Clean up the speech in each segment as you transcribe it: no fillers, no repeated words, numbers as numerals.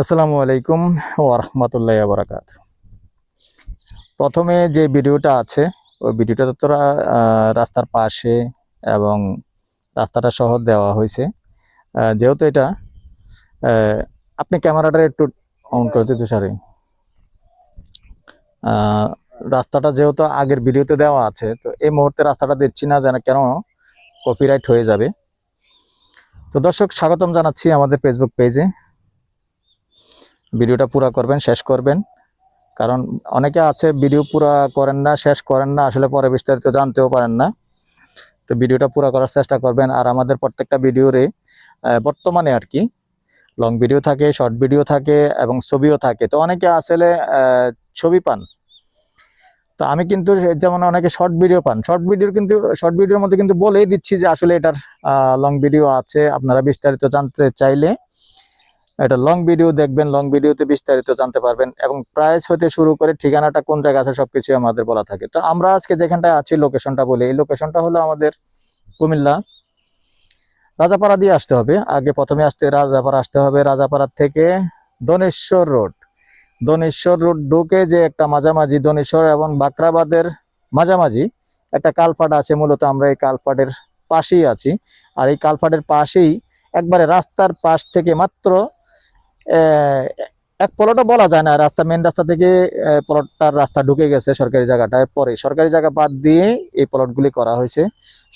আসসালামু আলাইকুম ওয়া রাহমাতুল্লাহি ওয়া বারাকাতুহু। প্রথমে যে ভিডিওটা আছে ওই ভিডিওটাতে তোরা রাস্তার পাশে এবং রাস্তাটা সহ দেওয়া হয়েছে। যেহেতু এটা আহ, আপনি ক্যামেরাটা একটু অন করে দিতে সারি। আহ, রাস্তাটা যেহেতু আগের ভিডিওতে দেওয়া আছে, তো এই মুহূর্তে রাস্তাটা দিচ্ছি না যেন কেন কপিরাইট হয়ে যাবে। তো দর্শক, স্বাগতম জানাচ্ছি আমাদের ফেসবুক পেজে। ভিডিওটা পুরো করবেন, শেষ করবেন, কারণ অনেকে আছে ভিডিও পুরা করেন না, শেষ করেন না, আসলে পরে বিস্তারিত জানতেও পারেন না। তো ভিডিওটা পুরো করার চেষ্টা করবেন। আর আমাদের প্রত্যেকটা ভিডিওরে বর্তমানে আর কি লং ভিডিও থাকে, শর্ট ভিডিও থাকে এবং ছবিও থাকে। তো অনেকে আসলে ছবি পান, তো আমি কিন্তু যেমন অনেকে শর্ট ভিডিও পান, শর্ট ভিডিওর মধ্যে কিন্তু বলেই দিচ্ছি যে আসলে এটার লং ভিডিও আছে। আপনারা বিস্তারিত জানতে চাইলে এটা লং ভিডিও দেখবেন, লং ভিডিওতে বিস্তারিত জানতে পারবেন এবং প্রাইস হতে শুরু করে ঠিকানাটা কোন জায়গা আছে সবকিছু আমাদের বলা থাকে। তো আমরা আজকে যেখানটা আছি লোকেশনটা বলি, এই লোকেশনটা হলো আমাদের কুমিল্লা রাজাপাড়া দিয়ে আসতে হবে। আগে প্রথমে রাজাপাড়া আসতে হবে। রাজাপাড়া থেকে দনেশ্বর রোড, দনেশ্বর রোড ঢুকে যে একটা মাঝামাঝি দনেশ্বর এবং বাকরাবাদের মাঝামাঝি একটা কালপাট আছে। মূলত আমরা এই কালপাটের পাশেই আছি। আর এই কালপাটের পাশেই একবারে রাস্তার পাশ থেকে মাত্র এক প্লটও বলা যায় না, রাস্তা মেন রাস্তা থেকে প্লটটার রাস্তা ঢুকে গেছে সরকারি জায়গাটায়। পরে সরকারি জায়গা বাদ দিয়ে এই প্লটগুলি করা হয়েছে।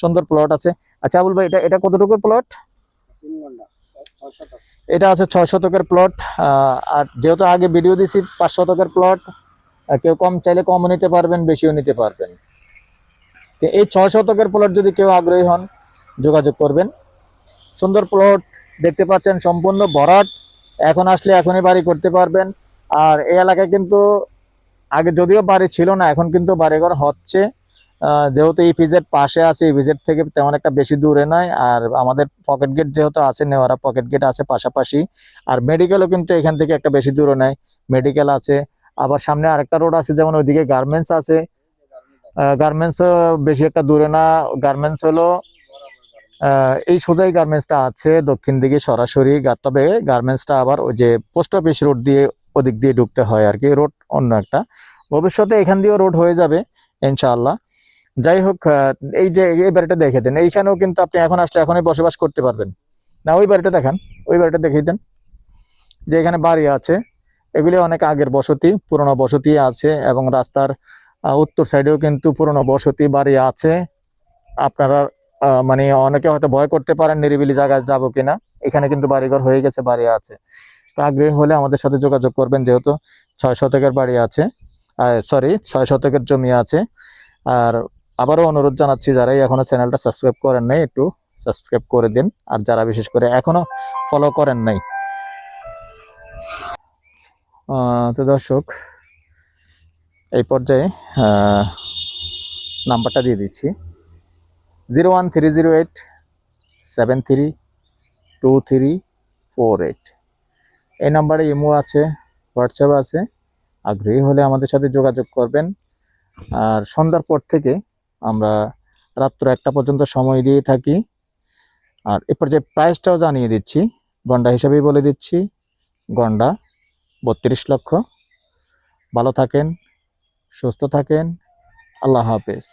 সুন্দর প্লট আছে। আচ্ছা আবুল ভাই, এটা এটা কতটুকুর প্লট? এটা আছে 6 শতকের প্লট। আর যেহেতু আগে ভিডিও দিছি 5 শতকের প্লট, কেউ কম চাইলে কমও নিতে পারবেন, বেশিও নিতে পারবেন। তো এই 6 শতকের প্লট যদি কেউ আগ্রহী হন, যোগাযোগ করবেন। সুন্দর প্লট দেখতে পাচ্ছেন, সম্পূর্ণ ভরাট। এখন আসলে এখনই বাড়ি করতে পারবেন। আর এই এলাকায় কিন্তু আগে যদিও বাড়ি ছিল না, এখন কিন্তু বাড়িঘর হচ্ছে। যেহেতু ইপিজেড পাশে আছে, ইপিজেড থেকে তেমন একটা বেশি দূরে নয়। আর আমাদের পকেট গেট যেহেতু আছে, নেওয়ারা পকেট গেট আছে পাশাপাশি। আর মেডিকেলও কিন্তু এখান থেকে একটা বেশি দূরে নয়, মেডিকেল আছে। আবার সামনে আরেকটা রোড আছে, যেমন ওইদিকে গার্মেন্টস আছে। গার্মেন্টস বেশি একটা দূরে না। গার্মেন্টস হলো এই সোজাই গার্মেন্টসটা আছে দক্ষিণ দিকে সরাসরি। তবে গার্মেন্টসটা আবার ওই যে পোস্ট অফিস রোড দিয়ে ওদিক দিয়ে ঢুকতে হয় আর কি, রোড অন্য একটা। ভবিষ্যতে এখান দিয়েও রোড হয়ে যাবে ইনশাআল্লাহ। যাই হোক, এই যে এই বাড়িটা দেখে দেন, এইখানেও কিন্তু আপনি এখন আসলে এখনই বসবাস করতে পারবেন। না, ওই বাড়িটা দেখান, ওই বাড়িটা দেখিয়ে দেন যে এখানে বাড়ি আছে। এগুলি অনেক আগের বসতি, পুরনো বসতি আছে এবং রাস্তার উত্তর সাইডেও কিন্তু পুরনো বসতি বাড়ি আছে। আপনারা মানে অনেকে হয়তো ভয় করতে পারেন নিরিবিলি জায়গায় যাবো কিনা, এখানে কিন্তু বাড়িঘর হয়ে গেছে, বাড়ি আছে। তো আগ্রহী হলে আমাদের সাথে যোগাযোগ করবেন, যেহেতু 6 শতকের বাড়ি আছে, সরি 6 শতকের জমি আছে। আর আবারও অনুরোধ জানাচ্ছি, যারাই এখনো চ্যানেলটা সাবস্ক্রাইব করেন নাই একটু সাবস্ক্রাইব করে দিন। আর যারা বিশেষ করে এখনো ফলো করেন নাই, তো দর্শক এই পর্যায়ে নাম্বারটা দিয়ে দিচ্ছি, 01308732348। এই নাম্বারে ইমো আছে, হোয়াটসঅ্যাপ আছে। আগ্রহী হলে আমাদের সাথে যোগাযোগ করবেন। আর সন্ধ্যার পর থেকে আমরা রাত্র 1টা পর্যন্ত সময় দিয়ে থাকি। আর এরপর যে প্রাইসটাও জানিয়ে দিচ্ছি, গন্ডা হিসাবেই বলে দিচ্ছি, গন্ডা 32 লক্ষ। ভালো থাকেন, সুস্থ থাকেন, আল্লাহ হাফেজ।